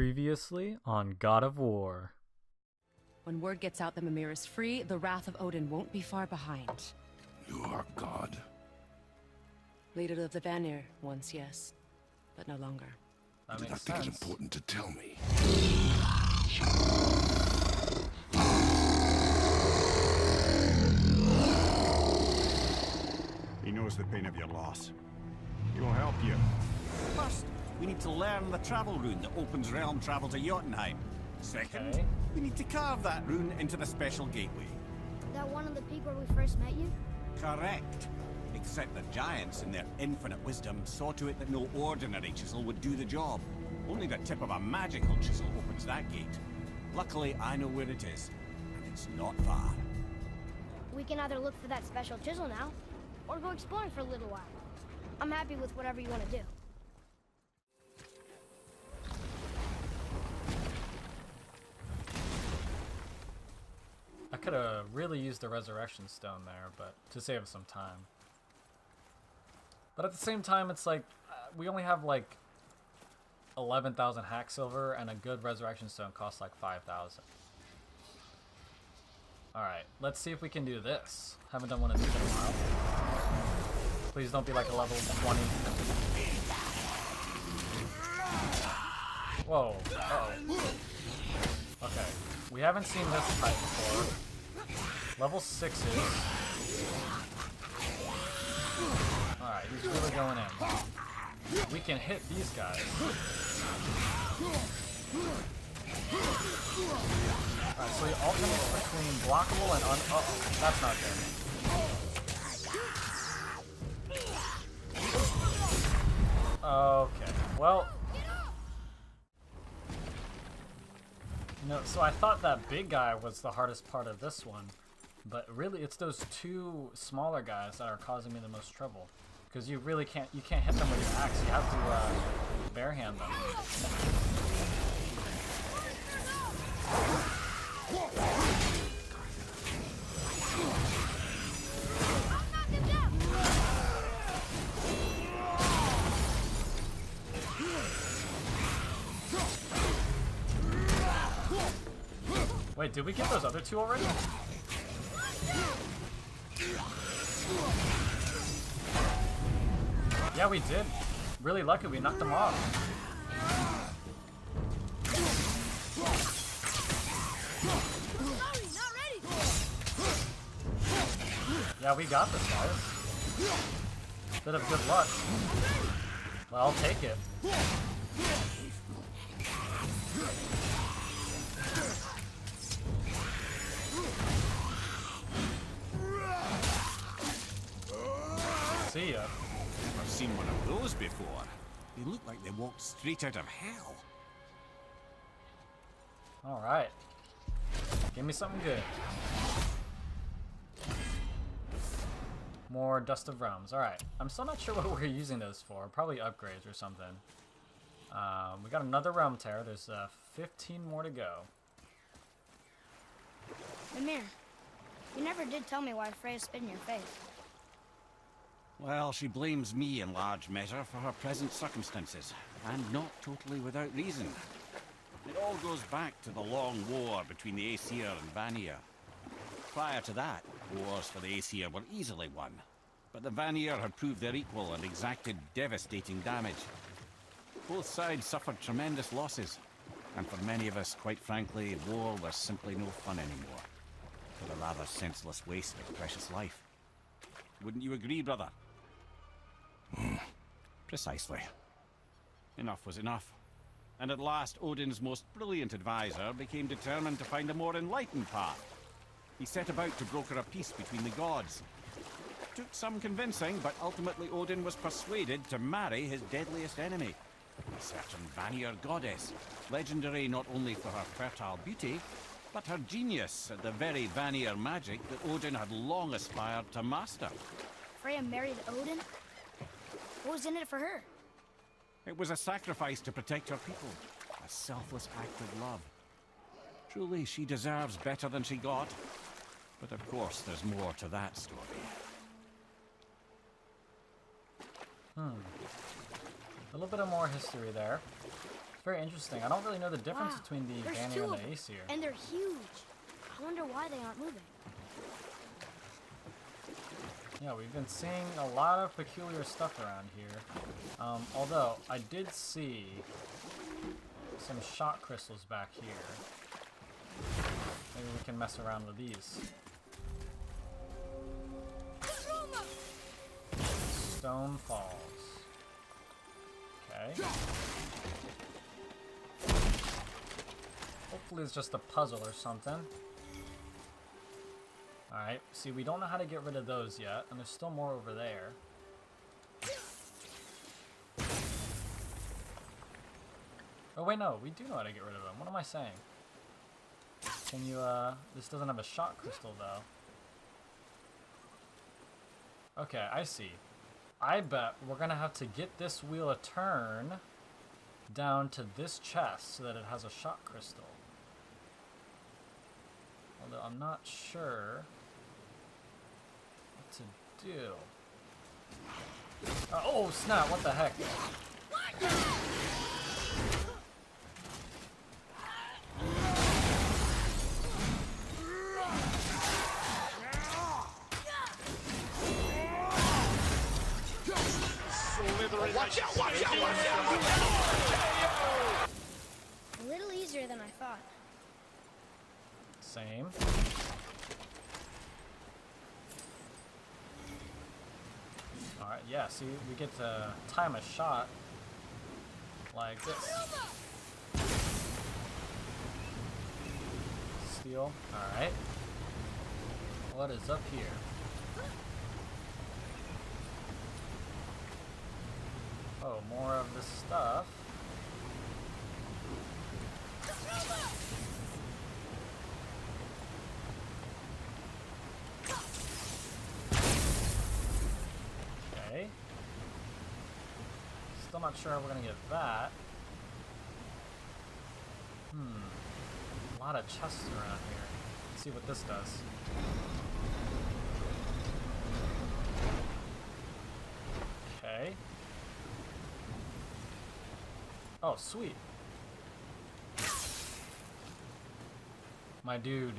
Previously on God of War. When word gets out that Mimir is free, the wrath of Odin won't be far behind. You are God. Leader of the Vanir, once yes, but no longer. I That did not makes think it sense. important to tell me. He knows the pain of your loss. He will help you. First, we need to learn the travel rune that opens realm travel to Jotunheim. Second, Okay. we need to carve that rune into the special gateway. That one of the peak where we first met you? Correct. Except the giants, in their infinite wisdom, saw to it that no ordinary chisel would do the job. Only the tip of a magical chisel opens that gate. Luckily, I know where it is, and it's not far. We can either look for that special chisel now, or go exploring for a little while. I'm happy with whatever you want to do. I could have really used the resurrection stone there, but to save some time. But at the same time, it's like we only have like 11,000 hack silver, and a good resurrection stone costs like 5,000. All right, let's see if we can do this. Haven't done one of these in a while. Please don't be like a level 20. Whoa. Uh-oh. Okay, we haven't seen this type before. Level 6s. Alright, he's really going in. We can hit these guys. Alright, so he alternates between blockable and uh-oh, that's not good. Okay, well... No, so I thought that big guy was the hardest part of this one, but really it's those two smaller guys that are causing me the most trouble. Because you really can't hit them with your axe, you have to barehand them. Wait, did we get those other two already? Yeah, we did. Really lucky we knocked them off. Yeah, we got this, guys. Bit of good luck. Well, I'll take it. See ya. I've seen one of those before. They look like they walked straight out of hell. Alright. Give me something good. More Dust of Realms. Alright. I'm still not sure what we're using those for. Probably upgrades or something. We got another Realm Tear. There's 15 more to go. Mimir, you never did tell me why Freya spit in your face. Well, she blames me in large measure for her present circumstances, and not totally without reason. It all goes back to the long war between the Aesir and Vanir. Prior to that, wars for the Aesir were easily won, but the Vanir had proved their equal and exacted devastating damage. Both sides suffered tremendous losses, and for many of us, quite frankly, war was simply no fun anymore. But a rather senseless waste of precious life. Wouldn't you agree, brother? Precisely. Enough was enough. And at last, Odin's most brilliant advisor became determined to find a more enlightened path. He set about to broker a peace between the gods. Took some convincing, but ultimately Odin was persuaded to marry his deadliest enemy, a certain Vanir goddess, legendary not only for her fertile beauty, but her genius at the very Vanir magic that Odin had long aspired to master. Freya married Odin? What was in it for her? It was a sacrifice to protect her people, a selfless act of love. Truly, she deserves better than she got. But of course, there's more to that story. A little bit of more history there. Very interesting. I don't really know the difference Wow, between the there's Vanir two and of the them, Aesir. and they're huge. I wonder why they aren't moving. Yeah, we've been seeing a lot of peculiar stuff around here. Although, I did see some shot crystals back here. Maybe we can mess around with these. Stone falls. Okay. Hopefully it's just a puzzle or something. Alright, see, we don't know how to get rid of those yet, and there's still more over there. Oh wait, no, we do know how to get rid of them. What am I saying? Can you, this doesn't have a shot crystal, though. Okay, I see. I bet we're gonna have to get this wheel a turn down to this chest so that it has a shot crystal. Although I'm not sure what to do. Oh snap, what the heck? A little easier than I thought. Same. Alright, yeah, see, we get to time a shot like this. Steal. Alright. What is up here? Oh, more of this stuff. Okay. Still not sure how we're gonna get that. A lot of chests around here. Let's see what this does. Okay. Oh, sweet. My dude.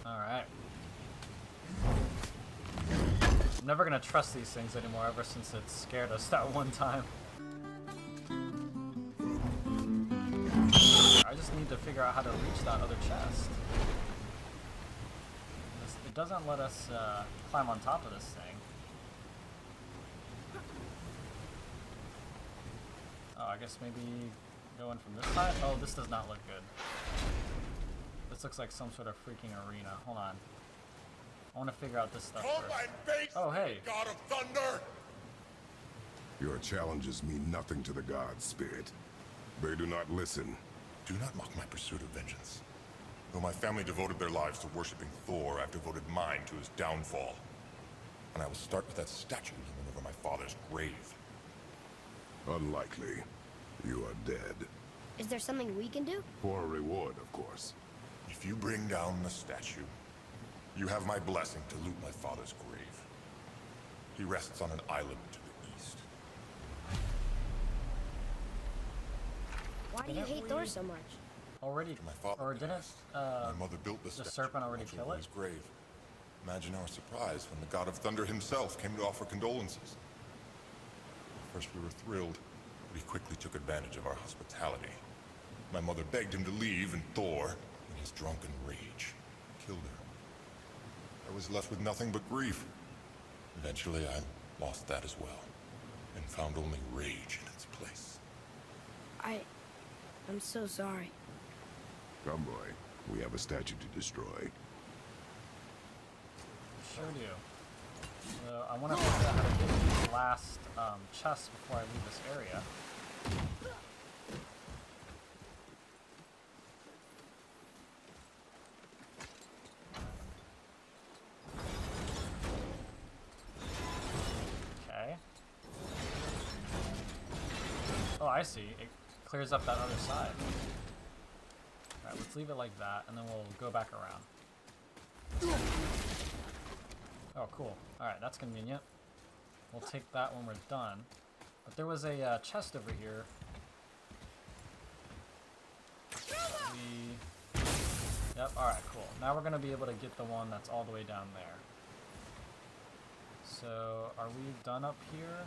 Alright. I'm never gonna trust these things anymore ever since it scared us that one time. I just need to figure out how to reach that other chest. It doesn't let us climb on top of this thing. Oh, I guess maybe going from this side? Oh, this does not look good. This looks like some sort of freaking arena. Hold on. I want to figure out this stuff first. Oh, hey. God of Thunder! Your challenges mean nothing to the gods, Spirit. They do not listen. Do not mock my pursuit of vengeance. Though my family devoted their lives to worshipping Thor, I've devoted mine to his downfall. And I will start with that statue hanging over my father's grave. Unlikely. You are dead. Is there something we can do? For a reward, of course. If you bring down the statue, you have my blessing to loot my father's grave. He rests on an island to the east. Why do you Didn't hate we- Thor so much? Already, After my father or didn't passed, my mother built the statue serpent already much kill over it? his grave. Imagine our surprise when the God of Thunder himself came to offer condolences. At first we were thrilled, but he quickly took advantage of our hospitality. My mother begged him to leave, and Thor, in his drunken rage, killed her. I was left with nothing but grief. Eventually I lost that as well, and found only rage in its place. I'm so sorry. Come, boy. We have a statue to destroy. Sure do. So I want to figure out how to get the last chest before I leave this area. Okay. Oh, I see. It clears up that other side. Alright, let's leave it like that, and then we'll go back around. cool. Alright, that's convenient. We'll take that when we're done. But there was a chest over here. Yep, alright, cool. Now we're going to be able to get the one that's all the way down there. So, are we done up here?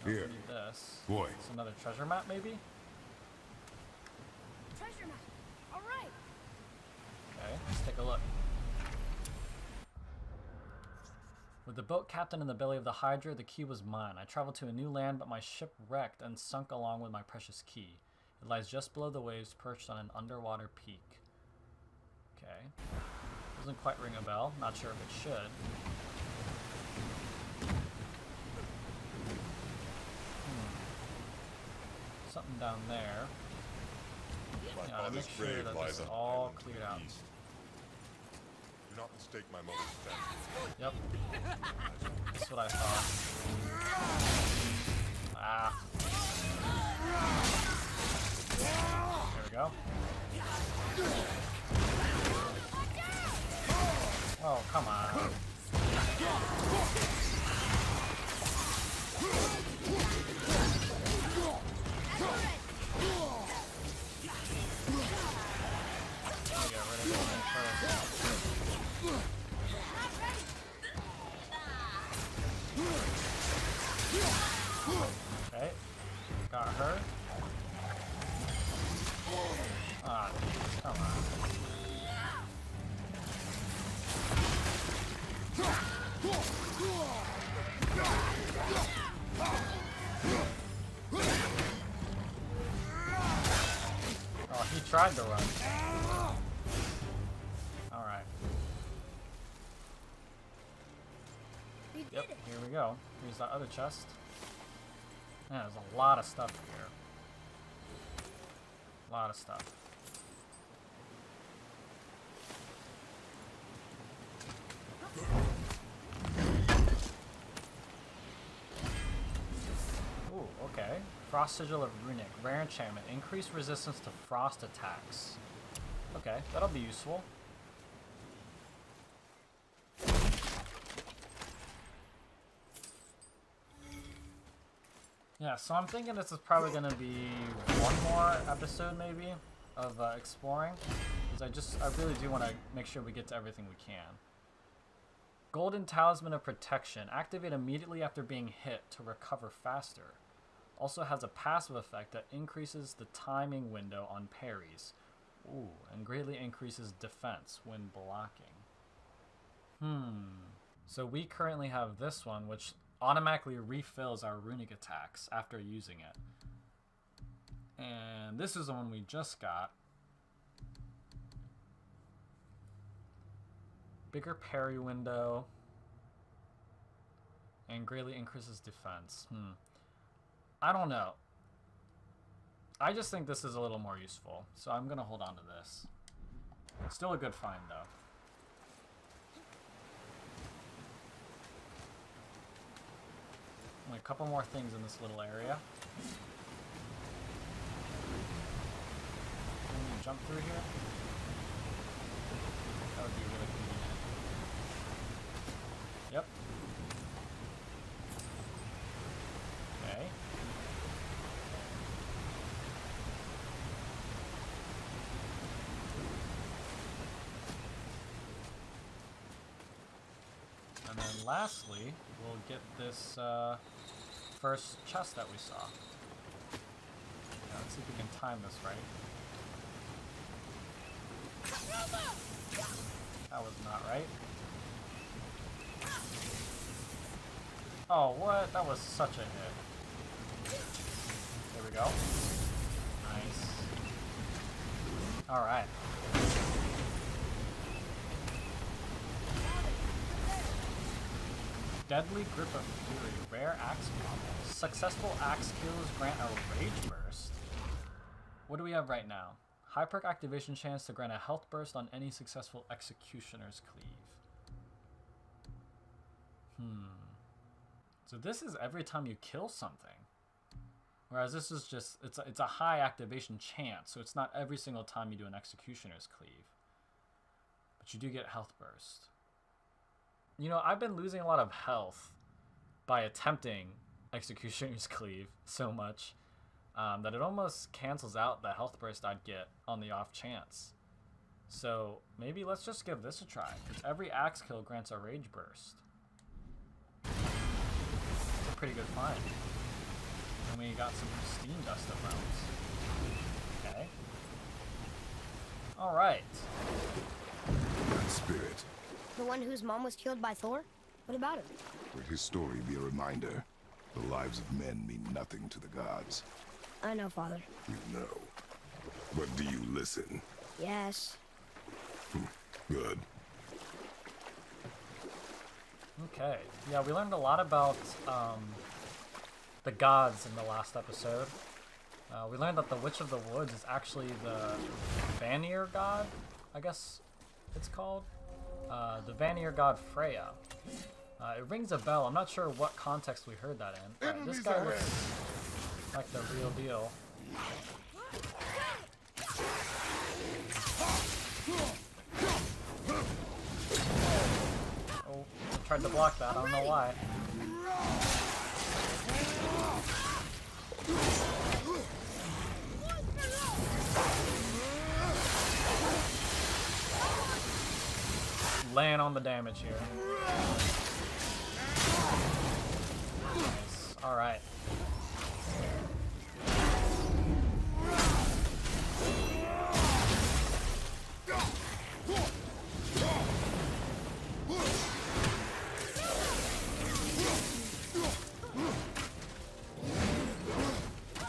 No, Here. we need this. Boy. It's another treasure map, maybe? Treasure map. All right. Okay, let's take a look. With the boat captain in the belly of the Hydra, the key was mine. I traveled to a new land, but my ship wrecked and sunk along with my precious key. It lies just below the waves, perched on an underwater peak. Okay. Doesn't quite ring a bell. Not sure if it should. Something down there. My Yeah, father's make sure grave that lies this is on an all island to cleared the out. east. Do not mistake my mother's statue. Yep. That's what I thought. Ah. There we go. Oh, come on. Get rid of this thing first. Okay. Got her. Ah, jeez, come on. Oh, he tried to run. Alright. We did Yep, it. here we go. Here's that other chest. Yeah, there's a lot of stuff here. A lot of stuff. Ooh, okay. Frost Sigil of Runic. Rare enchantment. Increased resistance to frost attacks. Okay, that'll be useful. Yeah, so I'm thinking this is probably going to be one more episode, maybe, of exploring. Because I really do want to make sure we get to everything we can. Golden Talisman of Protection. Activate immediately after being hit to recover faster. Also has a passive effect that increases the timing window on parries. Ooh, and greatly increases defense when blocking. So we currently have this one, which automatically refills our runic attacks after using it. And this is the one we just got. Bigger parry window. And greatly increases defense. I don't know. I just think this is a little more useful. So I'm going to hold on to this. Still a good find, though. Only a couple more things in this little area. Can you jump through here? That would be really convenient. Yep. Okay. And then lastly, we'll get this first chest that we saw. Yeah, let's see if we can time this right. That was not right. Oh, what? That was such a hit. There we go. Nice. Alright. Deadly Grip of Fury. Rare axe combos. Successful axe kills grant a rage burst. What do we have right now? High perk activation chance to grant a health burst on any successful executioner's cleave. So this is every time you kill something. Whereas this is just, it's a high activation chance, so it's not every single time you do an executioner's cleave. But you do get health burst. You know, I've been losing a lot of health by attempting Executioner's Cleave so much that it almost cancels out the health burst I'd get on the off chance. So maybe let's just give this a try, because every axe kill grants a rage burst. It's a pretty good find. And we got some pristine dust of rounds. Okay. Alright. That spirit. The one whose mom was killed by Thor? What about him? Let his story be a reminder. The lives of men mean nothing to the gods. I know, Father. You know. But do you listen? Yes. Good. Okay. Yeah, we learned a lot about the gods in the last episode. We learned that the Witch of the Woods is actually the Vanir god, I guess it's called. The Vanir god Freya. It rings a bell. I'm not sure what context we heard that in. But this guy looks like the real deal. Oh, I tried to block that. I don't know why. Laying on the damage here. Nice. Alright.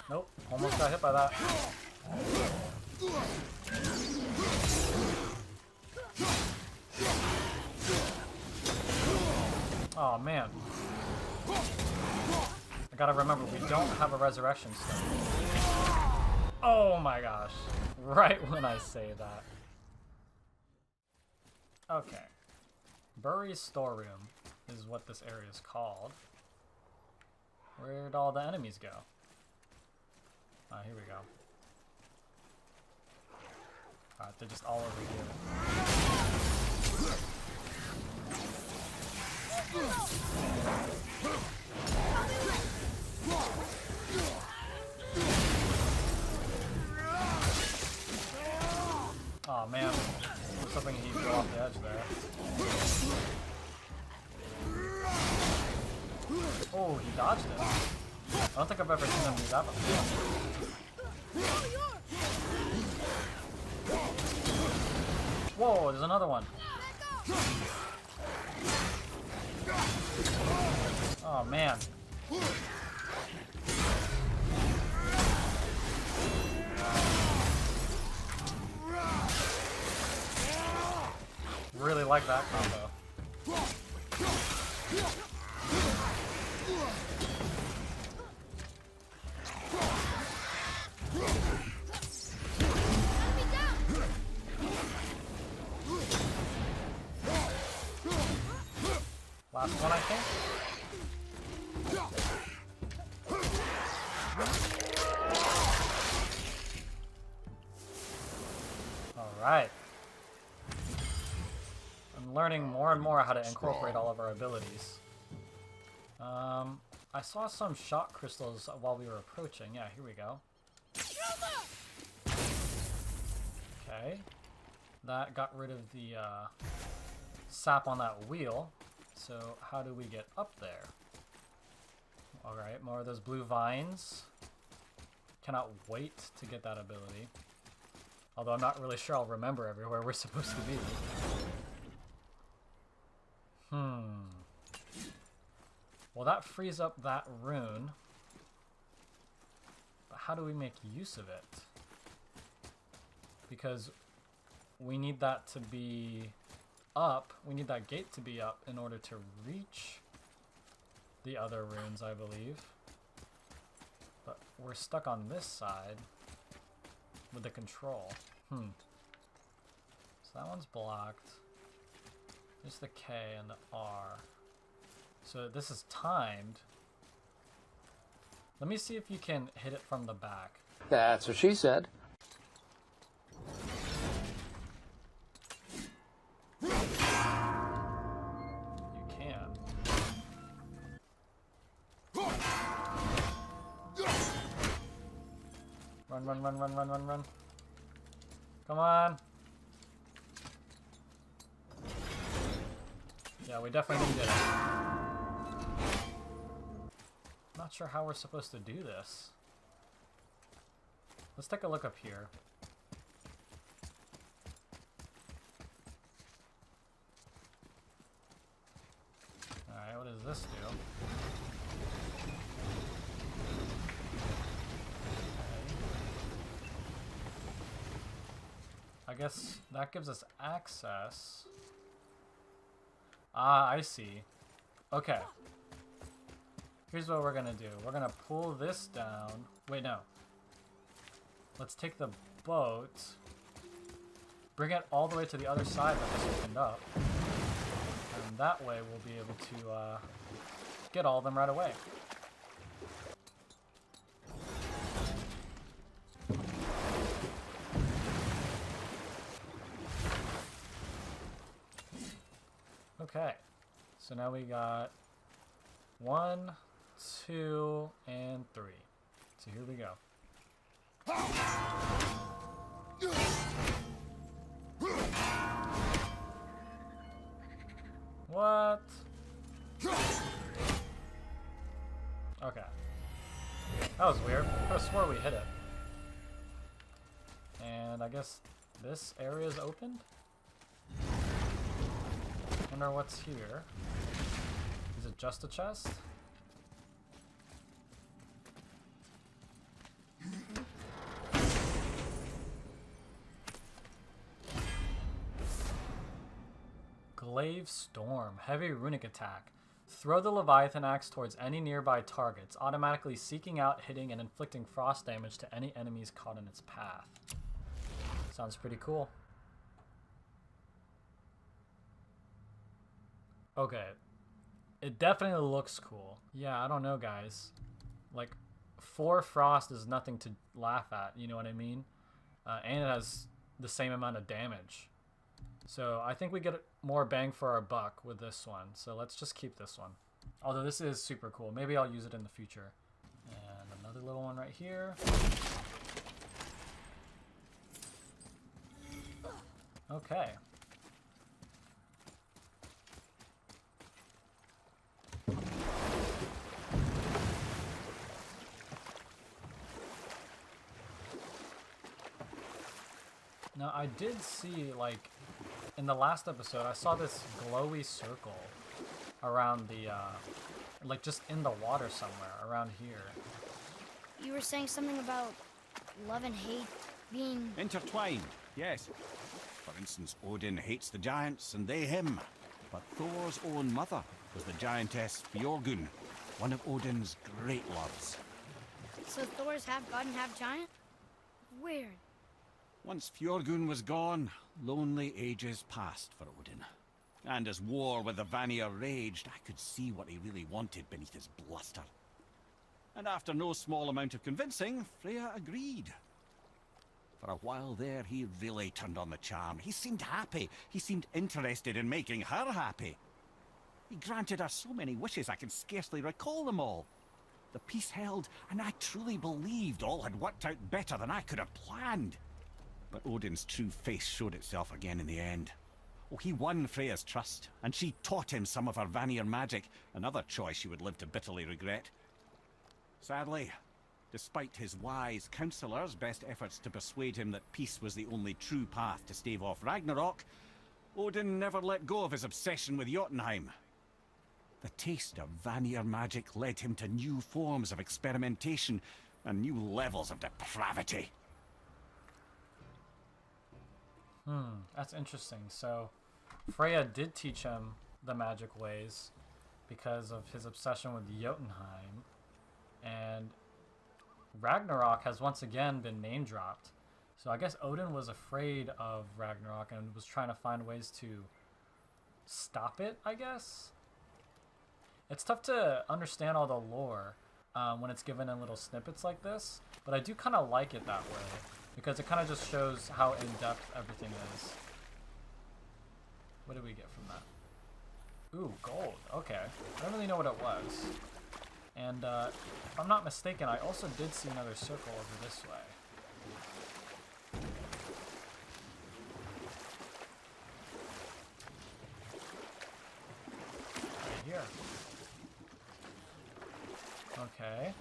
Nope, almost got hit by that. Oh man. I gotta remember, we don't have a resurrection stone. Oh my gosh. Right when I say that. Okay. Burry's storeroom is what this area is called. Where'd all the enemies go? Here we go. Alright, they're just all over here. Oh man, I was hoping he'd go off the edge there. Oh, he dodged it. I don't think I've ever seen him do that before. Whoa, there's another one. Oh man. Really like that combo. Last one, I think. Alright. I'm learning more and more how to incorporate all of our abilities. I saw some shock crystals while we were approaching. Yeah, here we go. Okay. That got rid of the sap on that wheel. So how do we get up there? Alright, more of those blue vines. Cannot wait to get that ability. Although I'm not really sure I'll remember everywhere we're supposed to be. Well, that frees up that rune. But how do we make use of it? Because we need that to be up. We need that gate to be up in order to reach the other runes, I believe. But we're stuck on this side with the control. So that one's blocked. There's the K and the R. So this is timed. Let me see if you can hit it from the back. That's what she said. You Run, run, run, run, run, run, run. Come on. Yeah, we definitely did it. Not sure how we're supposed to do this. Let's take a look up here. Alright, what does this do? I guess that gives us access. Ah, I see. Okay. Here's what we're gonna do. We're gonna pull this down. Wait, no. Let's take the boat, bring it all the way to the other side that just opened up. And that way we'll be able to get all of them right away. Okay, so now we got 1, 2, and 3. So here we go. What? Okay. That was weird. I could have swore we hit it. And I guess this area is opened? Wonder what's here. Is it just a chest? Glaive Storm. Heavy runic attack. Throw the Leviathan axe towards any nearby targets, automatically seeking out, hitting, and inflicting frost damage to any enemies caught in its path. Sounds pretty cool. Okay. It definitely looks cool. Yeah, I don't know, guys. Like, 4 frost is nothing to laugh at, you know what I mean? And it has the same amount of damage. So I think we get more bang for our buck with this one. So let's just keep this one. Although this is super cool. Maybe I'll use it in the future. And another little one right here. Okay. Now I did see, like, in the last episode, I saw this glowy circle around the, like, just in the water somewhere, around here. You were saying something about love and hate being... Intertwined, yes. For instance, Odin hates the giants and they him. But Thor's own mother was the giantess Fjorgun, one of Odin's great loves. So Thor's half god and half giant? Weird. Once Fjorgun was gone, lonely ages passed for Odin. And as war with the Vanir raged, I could see what he really wanted beneath his bluster. And after no small amount of convincing, Freya agreed. For a while there, he really turned on the charm. He seemed happy. He seemed interested in making her happy. He granted her so many wishes I can scarcely recall them all. The peace held, and I truly believed all had worked out better than I could have planned. But Odin's true face showed itself again in the end. Oh, he won Freya's trust, and she taught him some of her Vanir magic, another choice he would live to bitterly regret. Sadly, despite his wise counselors' best efforts to persuade him that peace was the only true path to stave off Ragnarok, Odin never let go of his obsession with Jotunheim. The taste of Vanir magic led him to new forms of experimentation and new levels of depravity. That's interesting. So, Freya did teach him the magic ways because of his obsession with Jotunheim, and Ragnarok has once again been name dropped. So I guess Odin was afraid of Ragnarok and was trying to find ways to stop it, I guess? It's tough to understand all the lore when it's given in little snippets like this, but I do kind of like it that way, because it kind of just shows how in-depth everything is. What did we get from that? Ooh, gold. Okay. I don't really know what it was. And if I'm not mistaken, I also did see another circle over this way. there. Okay.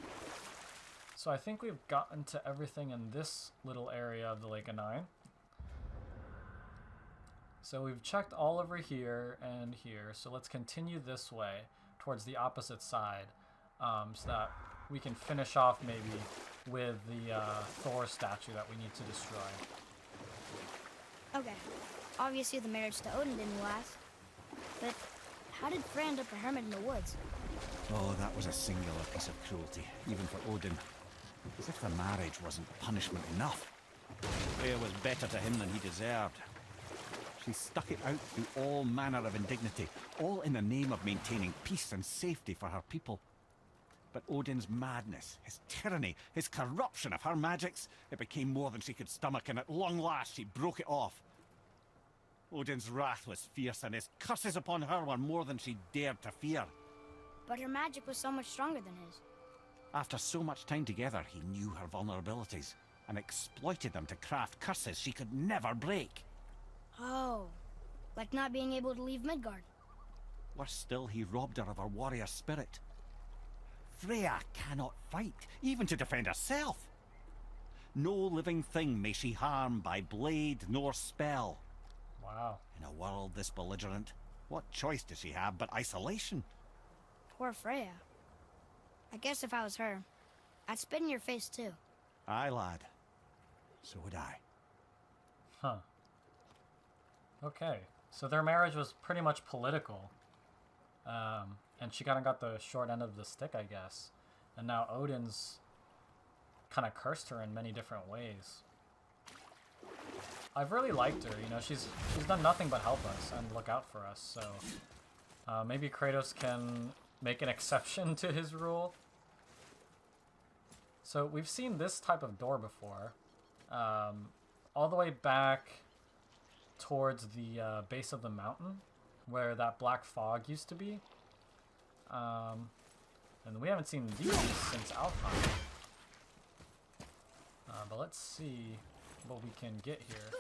So I think we've gotten to everything in this little area of the Lake of Nine. So we've checked all over here and here, so let's continue this way towards the opposite side, so that we can finish off maybe with the Thor statue that we need to destroy. Okay. Obviously the marriage to Odin didn't last. But how did Frey end up a hermit in the woods? Oh, that was a singular piece of cruelty, even for Odin. As if the marriage wasn't punishment enough. Freya was better to him than he deserved. She stuck it out through all manner of indignity, all in the name of maintaining peace and safety for her people. But Odin's madness, his tyranny, his corruption of her magics, it became more than she could stomach, and at long last she broke it off. Odin's wrath was fierce, and his curses upon her were more than she dared to fear. But her magic was so much stronger than his. After so much time together, he knew her vulnerabilities, and exploited them to craft curses she could never break. Oh, like not being able to leave Midgard. Worse still, he robbed her of her warrior spirit. Freya cannot fight, even to defend herself. No living thing may she harm by blade nor spell. Wow. In a world this belligerent, what choice does she have but isolation? Poor Freya. I guess if I was her, I'd spit in your face too. Aye, lad. So would I. Huh. Okay, so their marriage was pretty much political. And she kind of got the short end of the stick, I guess. And now Odin's kind of cursed her in many different ways. I've really liked her, you know, she's done nothing but help us and look out for us, so maybe Kratos can make an exception to his rule. So we've seen this type of door before, all the way back towards the base of the mountain where that black fog used to be. And we haven't seen these since Alfheim. But let's see what we can get here.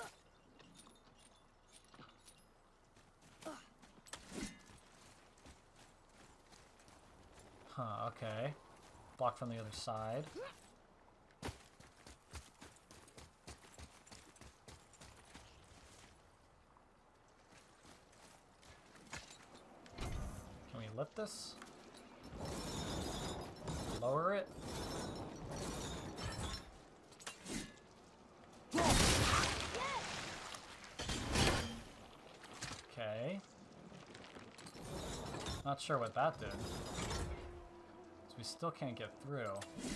Huh, okay. Blocked from the other side. Can we lift this? Lower it? Okay. Not sure what that did. So we still can't get through. It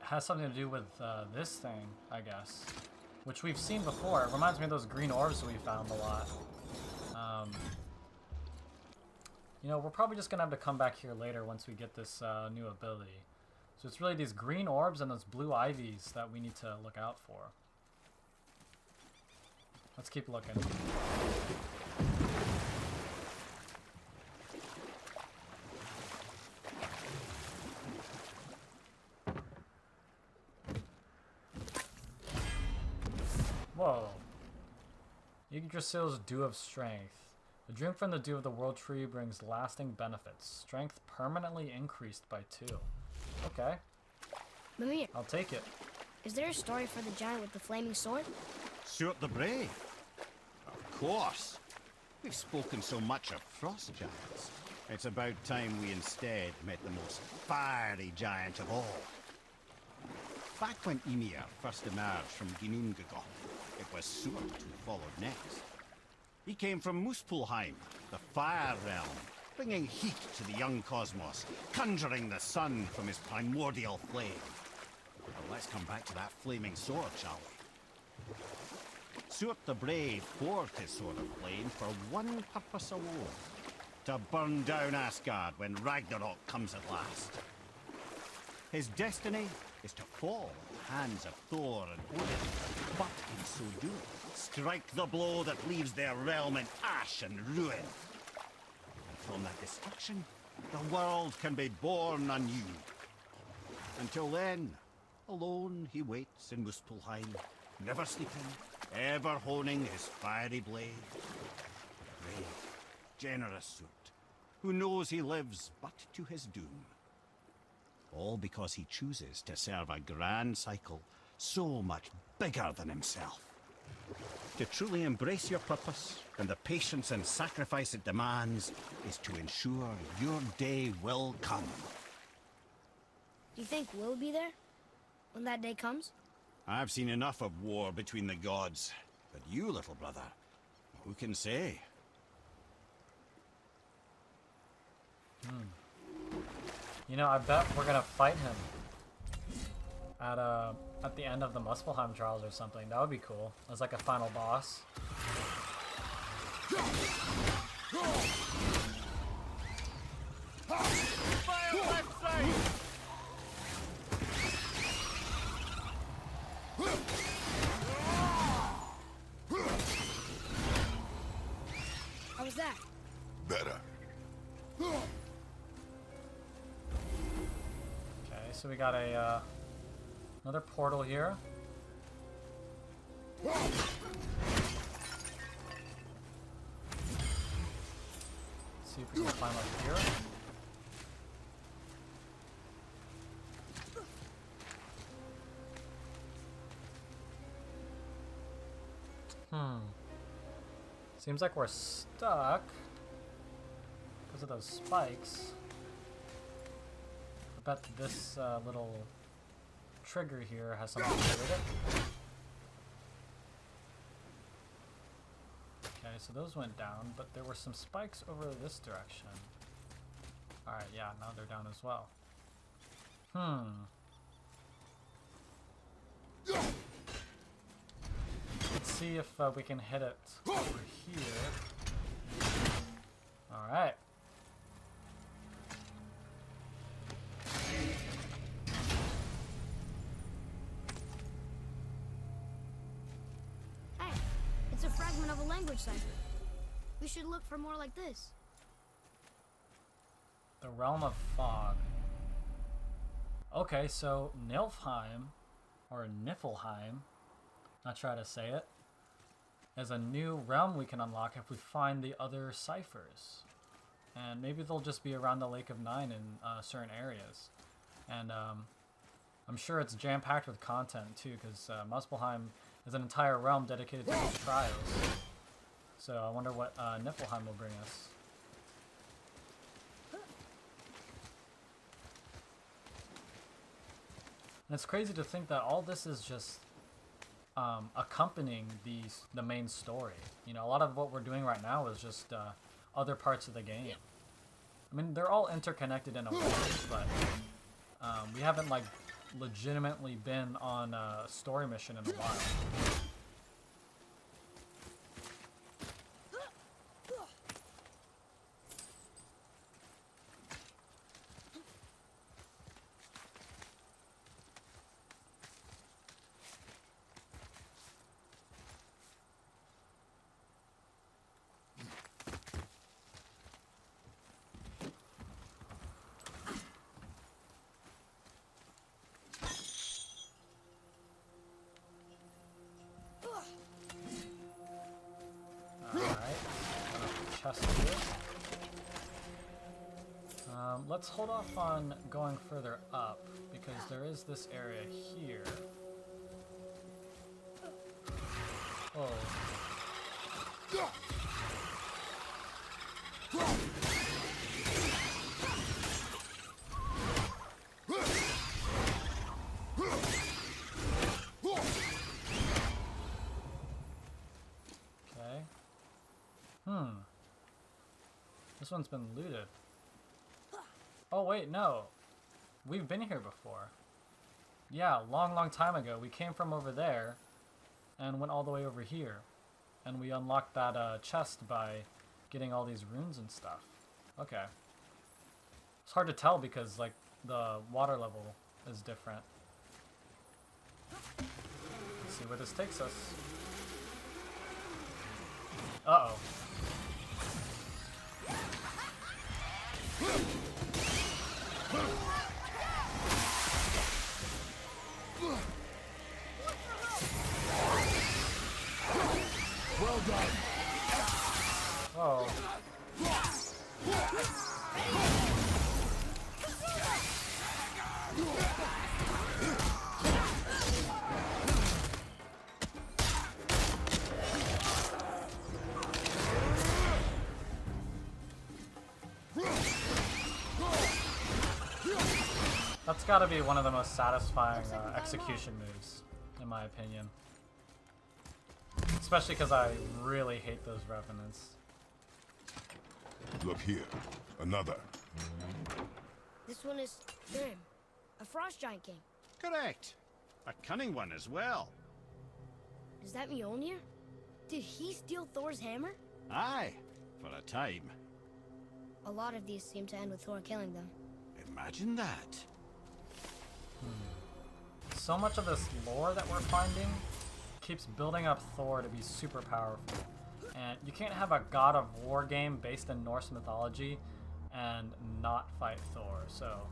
has something to do with this thing, I guess. Which we've seen before. It reminds me of those green orbs we found a lot. You know, we're probably just going to have to come back here later once we get this new ability. So it's really these green orbs and those blue ivies that we need to look out for. Let's keep looking. Whoa. Yggdrasil's Dew of Strength. The drink from the Dew of the World Tree brings lasting benefits. Strength permanently increased by 2. Okay. Mimir, I'll take it. is there a story for the giant with the flaming sword? Stuart the Brave? Of course. We've spoken so much of frost giants. It's about time we instead met the most fiery giant of all. Back when Ymir first emerged from Ginnungagap, it was Stuart who followed next. He came from Muspelheim, the fire realm, bringing heat to the young cosmos, conjuring the sun from his primordial flame. But let's come back to that flaming sword, shall we? Stuart the Brave forged his sword of flame for one purpose alone: to burn down Asgard when Ragnarok comes at last. His destiny is to fall in the hands of Thor and Odin, but in so doing, strike the blow that leaves their realm in ash and ruin. And from that destruction, the world can be born anew. Until then, alone he waits in Muspelheim, never sleeping, ever honing his fiery blade. Brave, generous Stuart, who knows he lives but to his doom. All because he chooses to serve a grand cycle so much bigger than himself. To truly embrace your purpose and the patience and sacrifice it demands is to ensure your day will come. Do you think we'll be there when that day comes? I've seen enough of war between the gods, but you, little brother, who can say? You know, I bet we're gonna fight him at the end of the Muspelheim trials or something. That would be cool. As like a final boss. Fire left side! How was that? Better. Okay, so we got a another portal here. See if we can climb up here. Seems like we're stuck because of those spikes. I bet this little trigger here has something to do with it. Okay, so those went down, but there were some spikes over this direction. Alright, yeah, now they're down as well. Let's see if we can hit it over here. Alright. Hey, it's a fragment of a language cipher. We should look for more like this. The Realm of Fog. Okay, so Niflheim, or Niflheim, not sure how to say it, is a new realm we can unlock if we find the other ciphers. And maybe they'll just be around the Lake of Nine in certain areas. And I'm sure it's jam-packed with content too, because Muspelheim is an entire realm dedicated to these trials. So I wonder what Niflheim will bring us. And it's crazy to think that all this is just accompanying the main story. You know, a lot of what we're doing right now is just other parts of the game. I mean, they're all interconnected in a way, but we haven't like legitimately been on a story mission in a while. Chest here. Let's hold off on going further up because there is this area here. Oh. Okay. This one's been looted. Oh wait, no. We've been here before. Yeah, long time ago. We came from over there and went all the way over here. And we unlocked that chest by getting all these runes and stuff. Okay. It's hard to tell because like the water level is different. Let's see where this takes us. Uh-oh. Well done. Oh. That's gotta be one of the most satisfying execution moves, in my opinion. Especially because I really hate those revenants. Look here. Another. This one is Grim, a frost giant king. Correct. A cunning one as well. Is that Mjolnir? Did he steal Thor's hammer? Aye, for a time. A lot of these seem to end with Thor killing them. Imagine that. So much of this lore that we're finding keeps building up Thor to be super powerful. And you can't have a God of War game based in Norse mythology and not fight Thor. So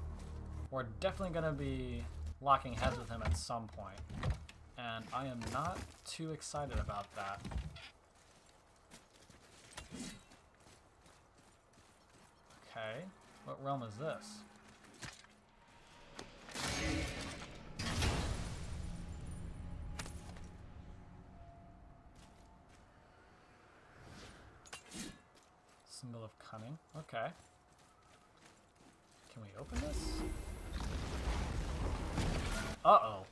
we're definitely going to be locking heads with him at some point. And I am not too excited about that. Okay, what realm is this? Symbol of cunning. Okay. Can we open this? Uh-oh.